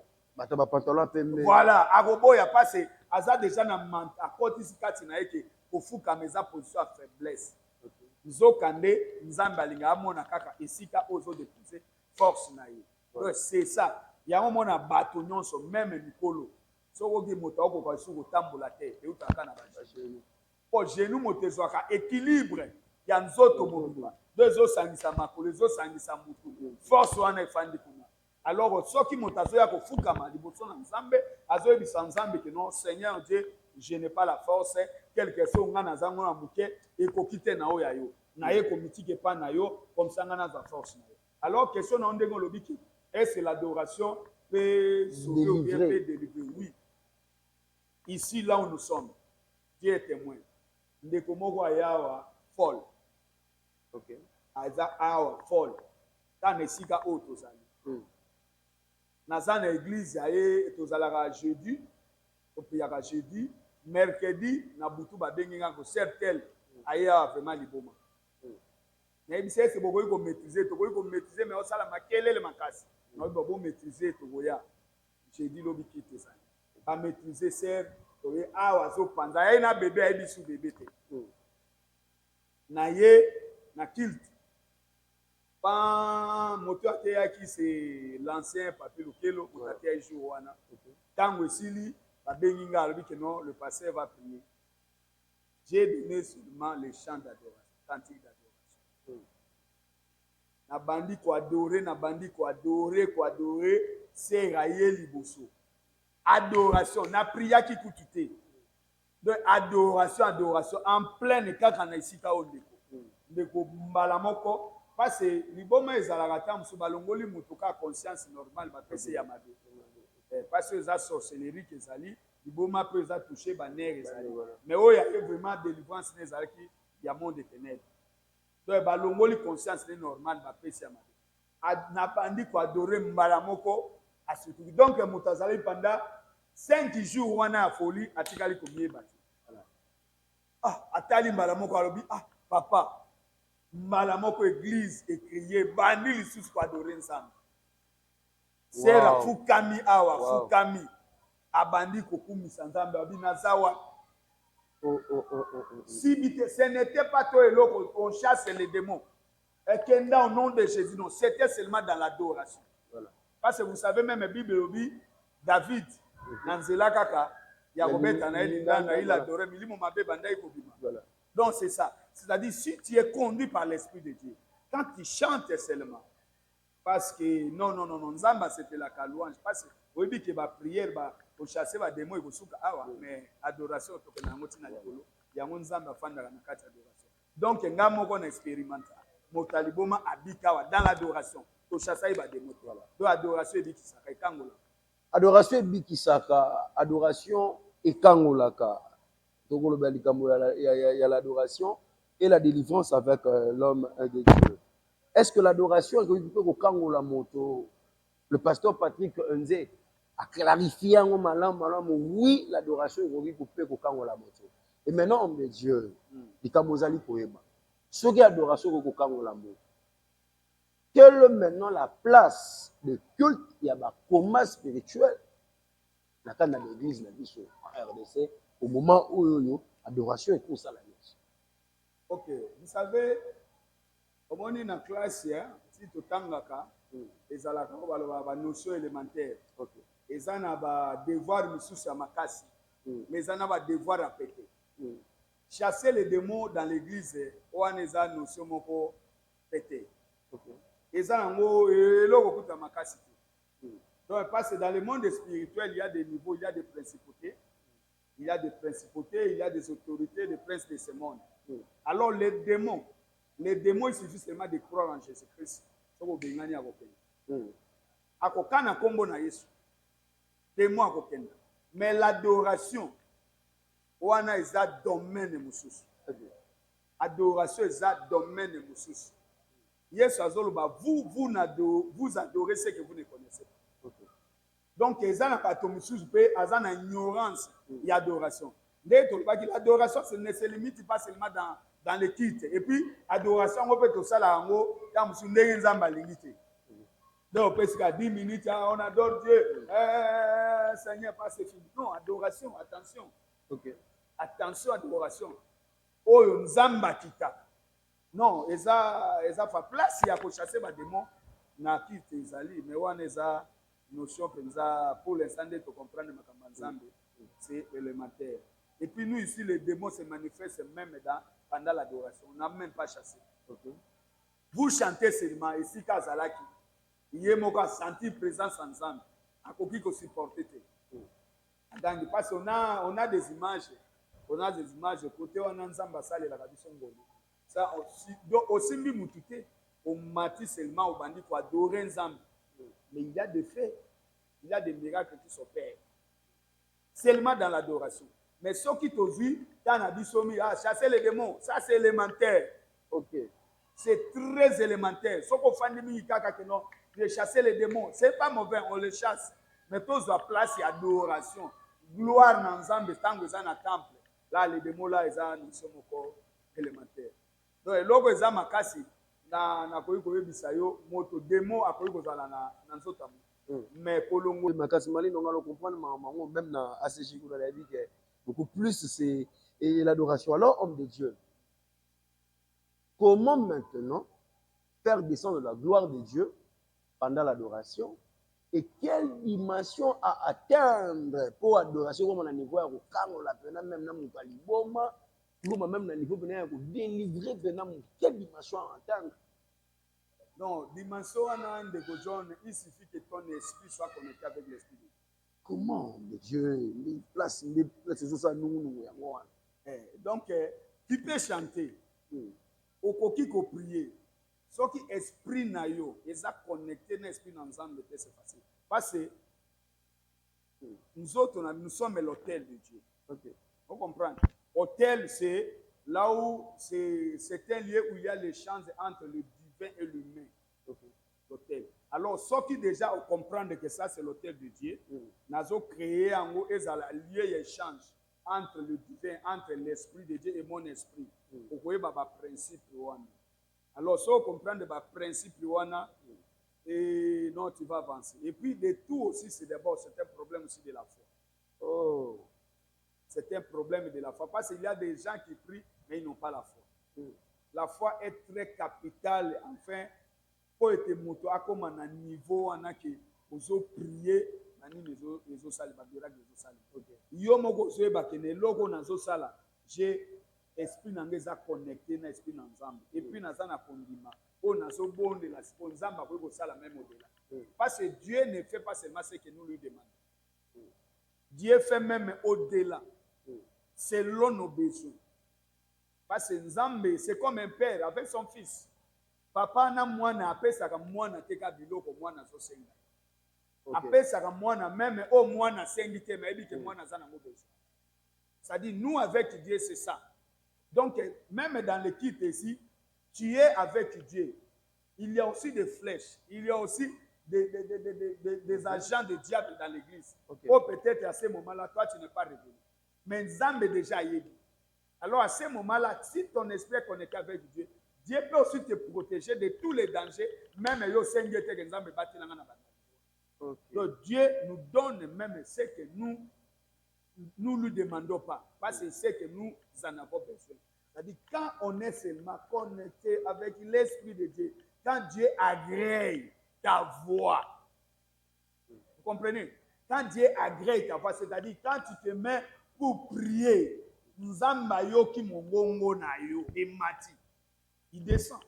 Voilà, à Oboya, parce que Aza déjà na à côté si katina eke ofuka meza position à faiblesse. Nzokande nzamba linga amona kaka esika ozo déposer force na ye. Donc c'est ça. Il y a un moment na bateau nyonso même mikolo. So ogi moto ko kwa su ko tambola te e utaka na ba genou. Po genou motezo ka équilibre ya nzoto mobimba. Deux autres sangisa makolo, les autres sangisa mutu. Force wana efandi kuna. Alors soki motazo ya ko fukama liboso na nzambe, azo ebisa nzambe que non Seigneur Dieu, je n'ai pas la force, quelque chose ngana zango na muke et ko kite na oya yo. Na ye ko mitike pa na yo comme ça ngana za force na yo. Alors question na ondengo lobiki, est-ce que l'adoration peut sauver ou bien peut délivrer? Oui. Ici là où nous sommes, Dieu est témoin. Ndeko moko ayawa folle. OK. Aza awa folle. Dans esika o tozali. Naza na église aye tozalaka jeudi, topiyaka jeudi, mercredi na butu babengi nga ko certel aye vraiment liboma. Na ebisa c'est bokoyi ko maîtriser, tokoyi ko maîtriser mais osala makelele makasi. Na bo maîtriser tokoya. j'ai dit lobi kite ça ba maîtriser ser oye awa zo panza ye na bébé ayebi su bébé te na ye na kilt pan moto ateyaki c'est l'ancien papi Lukelo moto ateya jour wana ntango esili babengi nga alobi que non le pasteur va prier. J'ai donné seulement les chants d'adoration, cantiques d'adoration. Na bandi ko adorer, c'est rayer liboso. Adoration, na priya ki kutute. Donc adoration en pleine kaka na isika ondeko. Ndeko mbala moko parce que liboma ezalaka ta musu balongoli mutuka conscience normale ba pese ya mabe. Parce que ça sorcellerie que ezali liboma peut ça toucher ba nerf ezali. Mais il y a vraiment délivrance nezalaki ya monde de ténèbres. Donc balongoli conscience normale ba pese ya mabe. Na bandi ko adorer mbala moko asutu. Donc mutazali pendant 5 jours wana folie atikali combien bati. Ah atali mbala moko alobi ah papa mbala moko église écrier bandi lisusu ko adorer nzambe. Sera fukami awa fukami abandi kokumisa nzambe abinazawa. Si ce n'était pas toi et l'autre, on chasse les démons. Et qu'en au nom de Jésus, non, c'était seulement dans l'adoration. Voilà. Parce que vous savez même, la Bible dit, David, Nanzela Kaka, Yarobet, il adorait, mais il m'a dit, donc c'est ça. C'est-à-dire, si tu es conduit par l'Esprit de Dieu, quand tu chantes seulement, parce que non, Nzamba c'était la louange, parce que vous dites que la prière, pour chasser les démons, il faut mais adoration, il y a un Nzamba fan de la adoration. Donc, il y a un expérimente. Motaliboma abikawa dans l'adoration. Pour chasser les démons. Donc, adoration et bikisaka et kangola. Adoration et bikisaka, adoration et kangolaka. Donc, il y a l'adoration et la délivrance avec l'homme de Dieu. Est-ce que l'adoration est au kangola moto? Le pasteur Patrick Nze a clarifié en malam, oui, l'adoration est au kangola moto. Et maintenant, homme de Dieu, il y a Mozali Poema. Ce qui est l'adoration est au kangola moto. Quelle est maintenant la place de culte? Il y a un coma spirituel dans l'église, en RDC, au moment où l'adoration est tout ça la mise. Ok, vous savez, au moment dans la classe, si tu tangaka, ils ont la notion élémentaire. Ils ont un devoir à makasi, mais ils ont un devoir à péter. Chasser les démons dans l'église, on a une notion pour péter. Ils ont un mot à makasi. Donc, parce que dans le monde spirituel, il y a des niveaux, il y a des principautés. Il y a des principautés, il y a des autorités, des princes de ce monde. Alors, les démons, il suffit seulement de croire en Jésus-Christ. Akokana kombo na Yesu. Démon akokenda. Mais l'adoration, wana eza domaine mususu. Adoration eza domaine mususu. Yesu azoloba, vous adorez ce que vous ne connaissez pas. Donc, eza na kato mususu pe aza na ignorance et adoration. L'adoration ne se limite pas seulement dans les titres. Et puis, adoration, on peut tout ça là en haut, quand vous souvenez nzamba lingité. Donc, parce qu'à 10 minutes, on adore Dieu. Seigneur, pas c'est fini. Non, adoration, attention. Attention, adoration. Oh, nzamba kita. Non, eza fa place, il y a pour chasser les démons. Na kite ezali, mais on eza notion pour l'instant de comprendre ma nzambe. C'est élémentaire. Et puis nous ici, les démons se manifestent même pendant l'adoration. On n'a même pas chassé. Vous chantez seulement, ici, Kazalaki, il y a senti présence ensemble. À quoi qu'on supporte. Parce qu'on a des images. On a des images. Côté on a ensemble à salle la tradition ngolo. Ça aussi mi mutute. On mati seulement au bandit pour adorer ensemble. Mais il y a des faits. Il y a des miracles qui s'opèrent. Seulement dans l'adoration. Mais ce qui te vu, dans la bisomi, chasser les démons, ça c'est élémentaire. C'est très élémentaire. Ce qu'on fait de chasser les démons, c'est pas mauvais, on les chasse. Mais tous à place, il y a adoration. Gloire dans l'ensemble, tant que ça dans le temple. Là, les démons, là, ils sont encore élémentaires. Donc, logo ils ont makasi na koyi bisayo moto démon akoyi kozala na nzotamu. Mais Kolongo, Oui, mais Kassimali, on va le comprendre, même dans ACJ, on a dit que beaucoup plus c'est l'adoration. Alors, homme de Dieu, comment maintenant faire descendre la gloire de Dieu pendant l'adoration et quelle dimension à atteindre pour l'adoration comme on a niveau à la peine même dans mon paliboma, même dans niveau pour délivrer quelle dimension à atteindre. Non, dimension de John, il suffit que ton esprit soit connecté avec l'esprit de Dieu. Comment Dieu les place ça nous donc tu peux chanter okoki ko prier soki esprit na yo eza connecté na esprit na nzambe te c'est facile parce que nous autres nous sommes l'hôtel de Dieu. Okay. Vous comprenez? Hôtel c'est là où c'est un lieu où il y a l'échange entre le divin et l'humain. Okay. L'hôtel. Alors, ceux qui déjà comprennent que ça, c'est l'hôtel de Dieu, nous avons créé un lieu d'échange entre le divin, entre l'esprit de Dieu et mon esprit. Vous voyez, le principe. Alors, ceux qui comprennent le principe, et non, tu vas avancer. Et puis, de tout aussi, c'est d'abord, c'est un problème aussi de la foi. Oh. C'est un problème de la foi. Parce qu'il y a des gens qui prient, mais ils n'ont pas la foi. La foi est très capitale, enfin. Po ete moto akoma na niveau wana ke ozo prier na nini ezo sala ba miracle ezo sala. Yo moko ozo ba ke ne loko na zo sala j'ai esprit na ngeza connecté na esprit na nzambe et puis na za na kondima o na zo bonde la nzamba ko sala même au-delà. Parce que Dieu ne fait pas seulement ce que nous lui demandons. Dieu fait même au-delà selon nos besoins. Parce que nzambe c'est comme un père avec son fils. Papa na mwana apesaka mwana teka biloko mwana zo senga. Apesaka mwana même au mwana sengi te mais que mwana za na besoin. Ça dit nous avec Dieu c'est ça. Donc même dans l'équipe ici, tu es avec Dieu. Il y a aussi des flèches, il y a aussi des agents de diable dans l'église. Ou peut-être à ce moment-là toi tu n'es pas révélé. Mais Nzambe déjà y est. Alors à ce moment-là, si ton esprit est connecté avec Dieu, Dieu peut aussi te protéger de tous les dangers, même yo sengi te nzambe batina na bana. Donc Dieu nous donne même ce que nous lui demandons pas, parce que c'est que nous en avons besoin. C'est-à-dire quand on est seulement connecté avec l'esprit de Dieu, quand Dieu agrée ta voix, vous comprenez? Quand Dieu agrée ta voix, c'est-à-dire quand tu te mets pour prier, nzamba yo ki mongongo na yo emati. Il descend.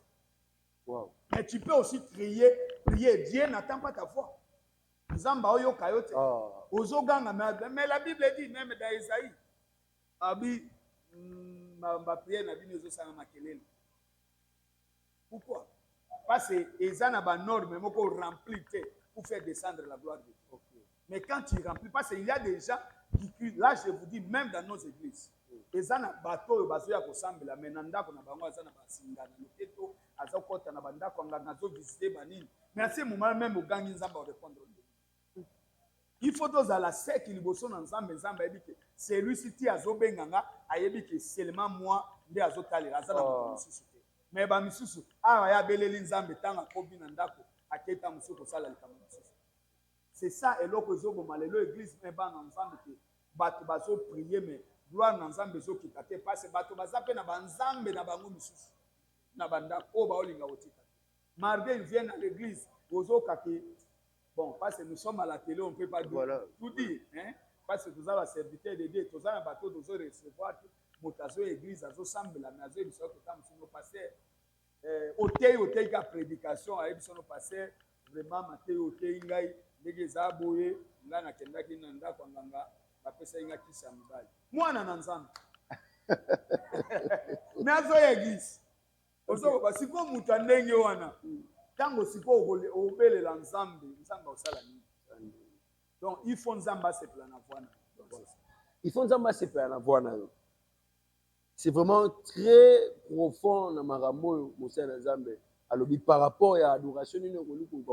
Wow. Mais tu peux aussi prier. Dieu n'attend pas ta foi. Mais la Bible dit, même dans Isaïe, ma prière n'a pas. Pourquoi? Parce que les gens ont norme rempli pour faire descendre la gloire de Dieu. Okay. Mais quand tu remplis, parce qu'il y a des gens qui crient, là je vous dis, même dans nos églises, les gens ont bateau, ils ont ressemblé, mais nanda qu'on a bango, ils ont basinga, na loketo, ils ont kota na banda qu'on a visité banini. Mais à ce moment même au gang ils ont répondre. Il faut tous à la sec ils bossent dans Nzambe dit que celui-ci qui a zobenganga a dit que seulement moi ndi azotali azana misusu. Mais ba misusu ah ya beleli Nzambe tanga kobi na ndako aketa musuko sala likama misusu. C'est ça et loko zoboma lelo église mais ba na Nzambe que bato bazo prier mais gloire na Nzambe zo kitate parce bato bazape na banzambe na bango misusu na banda o ba olinga otika. Malgré ils viennent à l'église ozo kake. Bon, parce que nous sommes à la télé, on ne peut pas tout dire. Hein? Parce que nous avons la serviteur de Dieu, nous avons un bateau, nous avons recevoir, nous avons l'église, nous avons semble, nous avons une sorte de nos pasteurs. Au la prédication, nous avons passé vraiment, Mathieu, au thé, nous avons des aboués, nous avons des gens qui nous ont moi, je suis ensemble. Mais nous avons l'église. Nous avons si vous avez tango siko obelela nzambe osala nini. Donc il faut nzamba sepela na voix na. Il faut nzamba sepela na voix na. C'est vraiment très profond na marambo mosala na nzambe alobi par rapport à adoration nini okoluka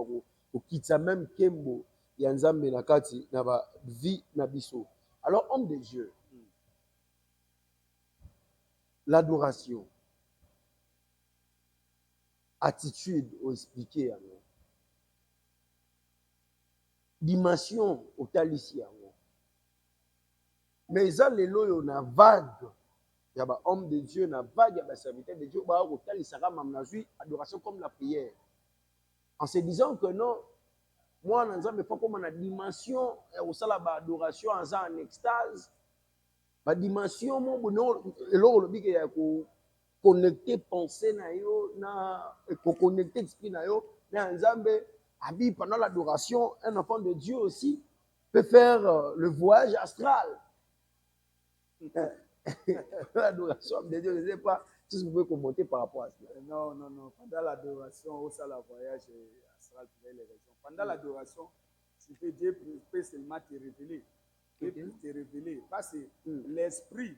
okitsa même kembo ya nzambe na kati na ba vie na biso. Alors homme de Dieu, l'adoration, attitude ou expliquer alors. dimension otalisi yango. Mais eza lelo oyo na vague ya ba homme de Dieu, na vague ya ba serviteur de Dieu, ba otalisaka mam nazwi adoration comme la prière. En se disant que non, moi na nzambe faut comme na dimension ya osala ba adoration en extase. Ba dimension mo bono eloko lobike ya ko connecter pensée na yo na ko connecter esprit na yo na nzambe. Abi pendant l'adoration, un enfant de Dieu aussi peut faire le voyage astral. L'adoration de Dieu, je ne sais pas si vous pouvez commenter par rapport à cela. Non, non, non. Pendant l'adoration, au sein la voyage astral pour les raisons. Pendant l'adoration, Dieu peut seulement te révéler. Dieu peut te révéler. Parce que l'esprit,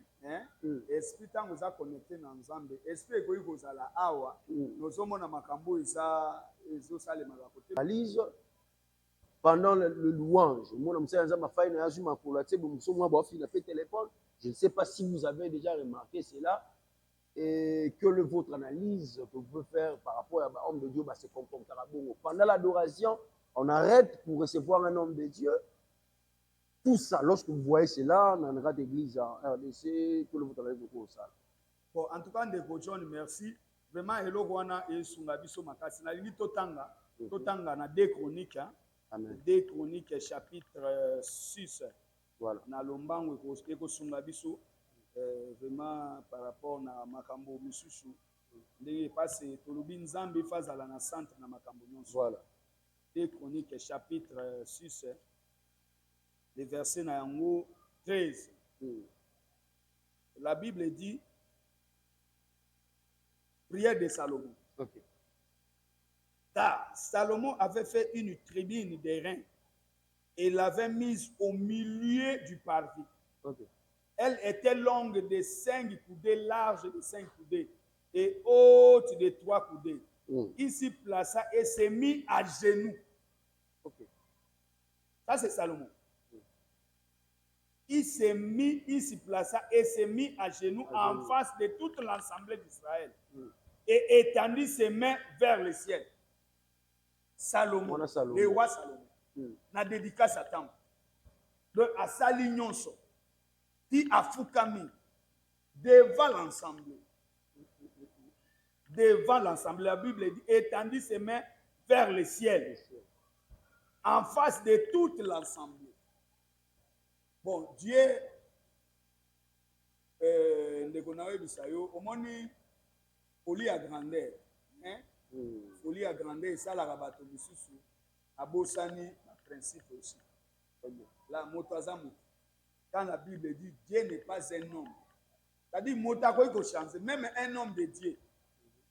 l'esprit, quand vous êtes connecté dans l'ensemble, l'esprit est comme vous allez à Awa, nous sommes dans Makambo, ils ont salé ma côté. Analyse pendant le louange. Moi, je ne sais pas si vous avez déjà remarqué cela et que votre analyse que vous pouvez faire par rapport à l'homme de Dieu, c'est comme Karabongo. Pendant l'adoration, on arrête pour recevoir un homme de Dieu. Tout ça, lorsque vous voyez cela, dans notre église en RDC, que le votre analyse de ça. Bon, en tout cas, Ndeko John, merci. Vraiment, hello Rwana et Sungabiso Makasi. Na limi totanga na 2 Chroniques. Amen. 2 Chroniques chapitre 6. Voilà. Na lombango ko Sungabiso vraiment par rapport na makambo misusu. Ndenge passé tolobi Nzambe fazala na centre na makambo nyonso. Voilà. 2 Chroniques chapitre 6. Le verset na yango 13. La Bible dit prière de Salomon. Okay. Car Salomon avait fait une tribune d'airain et l'avait mise au milieu du parvis. Okay. Elle était longue de 5 coudées, large de 5 coudées et haute de 3 coudées. Il s'y plaça et s'est mis à genoux. Okay. Ça, c'est Salomon. Il s'y plaça et s'est mis à genoux en face de toute l'assemblée d'Israël et étendit ses mains vers le ciel. Salomon, le roi Salomon, n'a dédicace à temple. Donc, à Sali Nyonso, qui a Fukami, devant l'assemblée. Devant l'assemblée, la Bible dit étendit ses mains vers le ciel, en face de toute l'assemblée. Bon, Dieu, Ndekonawe Bisayo, au moins, folie à grandeur. Folie à grandeur, ça la rabato bisusu. Abosani, ma principe aussi. Là, Motazamu. Quand la Bible dit Dieu n'est pas un homme. C'est-à-dire, Motako, il faut changer. Même un homme de Dieu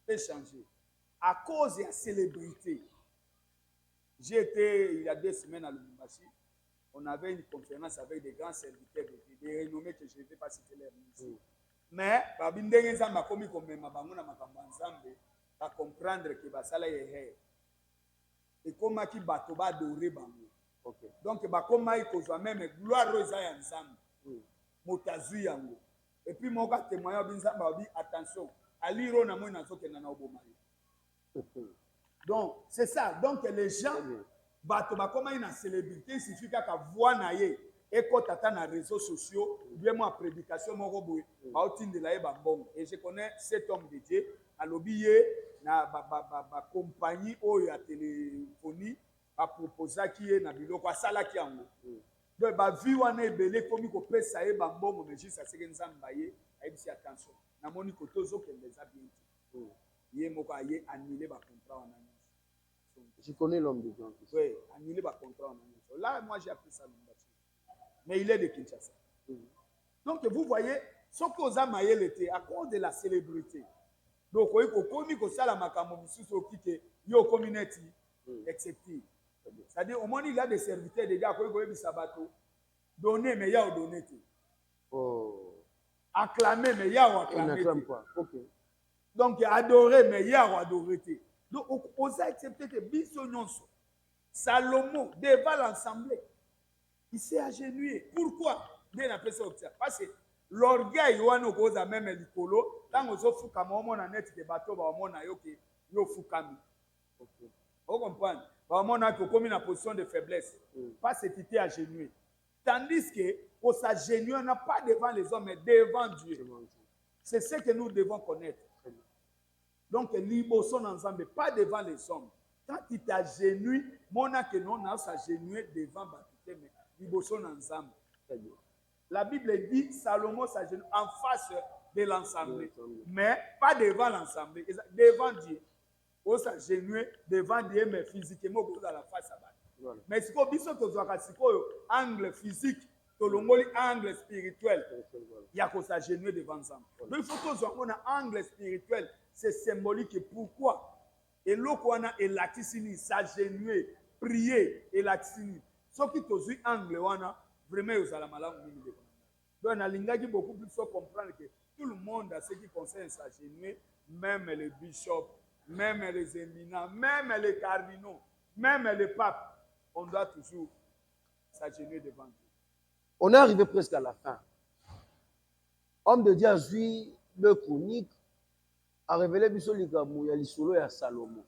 peut changer. À cause de la célébrité. J'ai été, il y a 2 semaines à Lubumbashi. On avait une conférence avec des grands serviteurs de Dieu, des renommés que je ne vais pas citer leur nom. Mais, par bindenge nzamba komi komema bango na makambo nzambe, à comprendre que basala yehe. Et comment qui bato ba adoré bango. Okay. Donc ba koma iko zo même gloire roza ya nzambe. Motazu yango. Et puis moka témoignage binzamba obi attention, aliro na mona zokena na oboma. Donc c'est ça. Donc les gens bato ba koma ina célébrité suffit qu'à voir na ye. Et quand tu as dans les réseaux sociaux, bien moi, prédication, et je connais cet homme de Dieu, à l'objet, na compagnie ou à téléphonie, à proposer qui est na biloko à sala qui en donc ba vie on est belé comme ko pesa e bambongo mais juste à ce que nzambaye aibisi attention na moni ko tozo que les a bien yé moko ayé annuler ba contrat en annonce. Je connais l'homme de Dieu. Oui, annuler ba contrat en annonce. Là moi j'ai appris ça. Mais il est de Kinshasa. Donc, vous voyez, ce que vous avez été à cause de la célébrité. Donc, vous voyez, vous avez la communauté, etc. C'est-à-dire, au moins, il y a des serviteurs, des gars qui ont des sabatos. Donner, mais il y a donné. Acclamer, mais il y a acclamer. Donc, adorer, mais il y a adoré. Donc, vous avez accepté que Bissononso, Salomon, devant l'assemblée, il s'est agenouillé. Pourquoi? Parce que l'orgueil, il y a même le colo. Quand on a fait comme on a net de bateau, on a yo fukami. Vous comprenez? Vraiment, on a commis une position de faiblesse. Pas cette idée agenouée. Tandis que, pour s'agenouiller, on n'a pas devant les hommes, mais devant Dieu. C'est ce que nous devons connaître. Donc, liboson ensemble, pas devant les hommes. Quand tu t'agenouilles, mon a que non, on s'agenouiller devant Baptiste, mais liboson ensemble. La Bible dit, Salomon s'agenouille en face de l'ensemble, mais pas devant l'ensemble, devant Dieu. On s'agenouille devant Dieu, mais physiquement, on dans la face à battre. Mais si on dit que tu as un angle physique, tu as un angle spirituel, il y a qu'on s'agenouille devant l'ensemble. Donc, il faut que tu aies un angle spirituel. C'est symbolique. Pourquoi? Et l'autre, on a l'actisini, s'agenouiller, prier, et l'actisini. Ce qui est un angle, on a vraiment eu la maladie. Donc, on a beaucoup plus comprendre que tout le monde a ce qui concerne s'agenouiller, même les bishops, même les éminents, même les cardinaux, même les papes, on doit toujours s'agenouiller devant Dieu. On est arrivé presque à la fin. Homme de Dieu a vu le chronique, a révélé l'isolo à Salomon.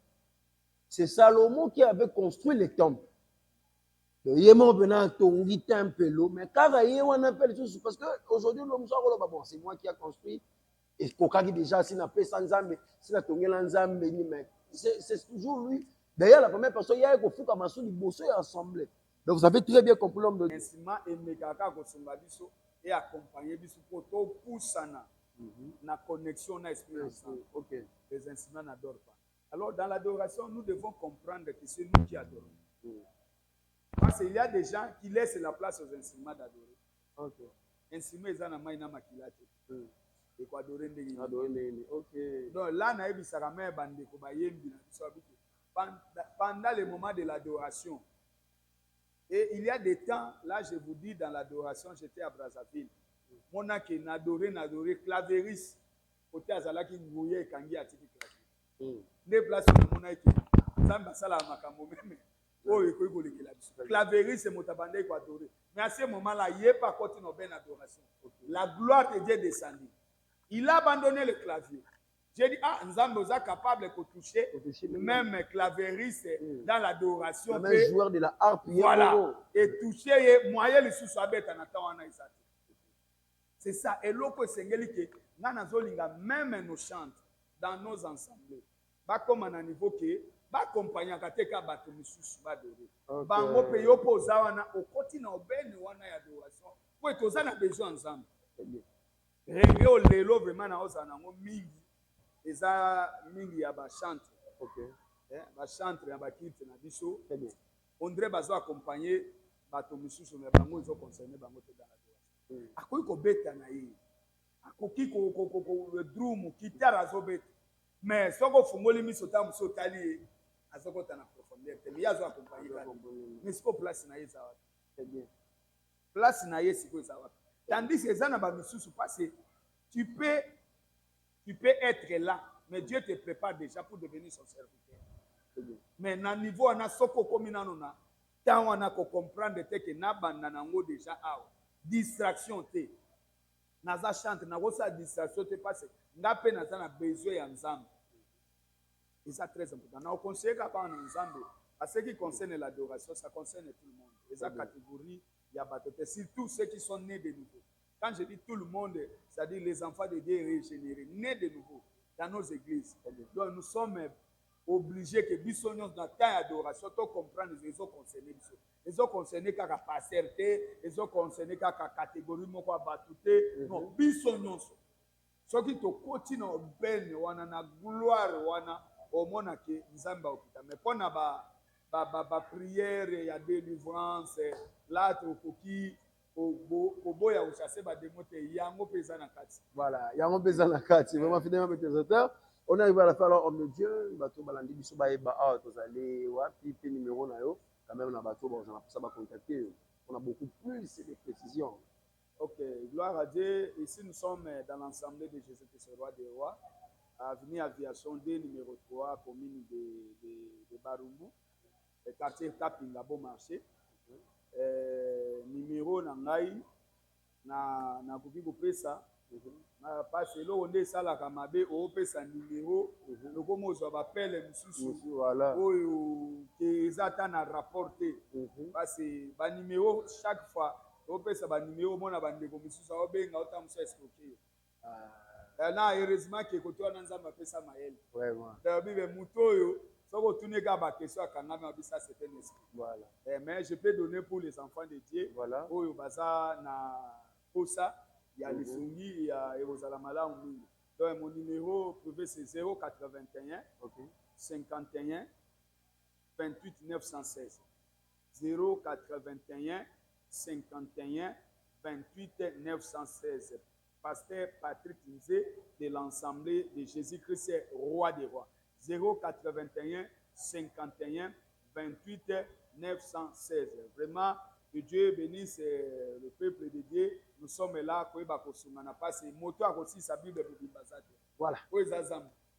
C'est Salomon qui avait construit les temples. Le yémo venant tongi temple, mais quand on appelle tout parce que aujourd'hui c'est moi qui a construit. Et Kokaki déjà, s'il n'a pas sans âme, s'il a tombé l'ensemble, c'est toujours lui. D'ailleurs, la première personne, il y a un fou comme ça, il bosse et assemblé. Donc vous avez très bien compris l'homme de Dieu. Et accompagner pour tout poussana na connexion na esprit. Ok. Les instruments n'adorent pas. Alors dans l'adoration, nous devons comprendre que c'est nous qui adorons. Parce qu'il y a des gens qui laissent la place aux instruments d'adorer. Ok. Instruments ils ont maina makilate. Et quoi adorer ndenge. Ok. Donc là na ebisaka me bande ko bayembi na biso abiki. Pendant le moment de l'adoration. Et il y a des temps, là je vous dis, dans l'adoration, j'étais à Brazzaville. Mon a qui n'adoré, clavériste. Côté Azalaki Ngouye et Kangi a tiki clavier. Les places où mon a qui Zamba Sala Makambo même. Oh, il faut que la clavériste et Motabande qui adoré. Mais à ce moment-là, il n'y a pas côté nos bonnes adoration. La gloire de Dieu descendue. Il a abandonné le clavier. J'ai dit, ah, Nzambe est capable de toucher même clavériste dans l'adoration. Même joueur de la harpe. Voilà. Et toucher, moyen le sous-sabet en attendant. C'est ça. Et l'autre, c'est que même nos chants dans nos ensembles. Pas comme à un niveau que, pas accompagner à Kateka Batomi sous Badori. Bango paye au posawana, au quotidien, au ben, wana adoration. Pour être aux ans, besoin ensemble. Reggae au lelo, vraiment, na ozanango mingi. Eza mingi ya ba chante. Ok. Ba chante ya ba kit na biso. On dirait bazo accompagner Batomi sous mais bango ils ont concerné bango te dans l'adoration. Akoki ko beta na ye. Akoki ko le drum guitare azobeta. Mais soko fungoli miso tamu so tali azoko tana profondeur. Mais yazo accompagner ba. Mais siko place na ye za wapi. Très bien. Place na ye siko za wapi. Tandis que ça n'a pas misusu passé. Tu peux être là, mais Dieu te prépare déjà pour devenir son serviteur. Mais na niveau on a soko komi nanona. Tant on a ko comprendre que na banda nango déjà awa. Distraction te. Naza chante na gosa distraction te parce ngape naza na besoin ya nzambe. Et ça très important. Na conseiller ka ba na nzambe. À ce qui concerne l'adoration, ça concerne tout le monde. Et ça catégorie il y a batoté, surtout ceux qui sont nés de nouveau. Quand je dis tout le monde, c'est-à-dire les enfants de Dieu régénérés, nés de nouveau dans nos églises. Donc nous sommes obligés que bisognos dans ta adoration, tu comprendre les autres concernés. Les autres concernés qu'à passer, les autres concernés qu'à catégorie moko batute. Non, bisognos. Ce qui te continue au ben wana na gloire wana au mona que nzamba okita. Mais pour na ba prière, il y a délivrance, là tu coquille. Voilà, yango pesa na kati. Vraiment fidèlement médiateur. On arrive à la fin alors homme de Dieu, bateau balandi biso ba eba ah tozali wapi pe numéro na yo quand même na bateau bon on a ça va contacter. On a beaucoup plus de précisions. OK, gloire à Dieu. Ici nous sommes dans l'ensemble de Jésus-Christ roi des rois, avenue Aviation D numéro 3 commune de Barumbu, quartier Tapinga bon marché. Numéro na ngai na koki kopesa parce eloko nde esalaka mabe opesa numéro lokomo ozwa bapele mosusu oyo ke eza ata na rapport te parce banumero chaque fois opesa banumero omona bandeko mosusu aobenga ota mosu escroke yo na heureusement ke koto wana nzambe apesa mayele bibe moto oyo soki otuni kaka bakestion akangami abisa c'est un esprit mais je peux donner pour les enfants de Dieu oyo baza na posa ya lisungi ya ekozala malamu mingi. Donc mon numéro privé c'est 081 51 28 916 081 51 28 916. Pasteur Patrick Nzé de l'Assemblée de Jésus-Christ, Roi des Rois. 081 51 28 916. Vraiment, que Dieu bénisse le peuple de Dieu. Nous sommes là, voilà.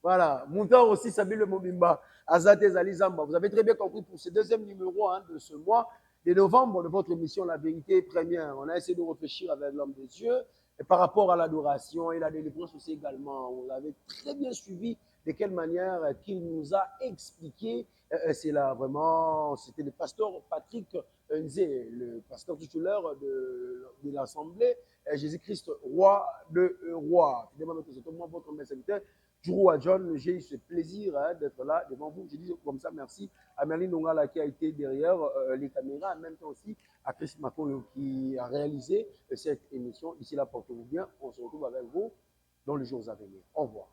Voilà, Monteur aussi, Sabil le Mobimba, Azate Zali Zamba. Vous avez très bien compris pour ce deuxième numéro de ce mois de novembre de votre émission La Vérité Première. On a essayé de réfléchir avec l'homme de Dieu et par rapport à l'adoration et la délivrance aussi également. On l'avait très bien suivi de quelle manière qu'il nous a expliqué. C'est là vraiment, c'était le pasteur Patrick Nzé, le pasteur titulaire de l'Assemblée Jésus-Christ, Roi de Roi. Finalement, c'est votre messager. Djourou John, j'ai eu ce plaisir d'être là devant vous. Je dis comme ça merci à Merlin Nongala qui a été derrière les caméras, en même temps aussi à Chris Makoyo qui a réalisé cette émission. Ici là, portez-vous bien. On se retrouve avec vous dans les jours à venir. Au revoir.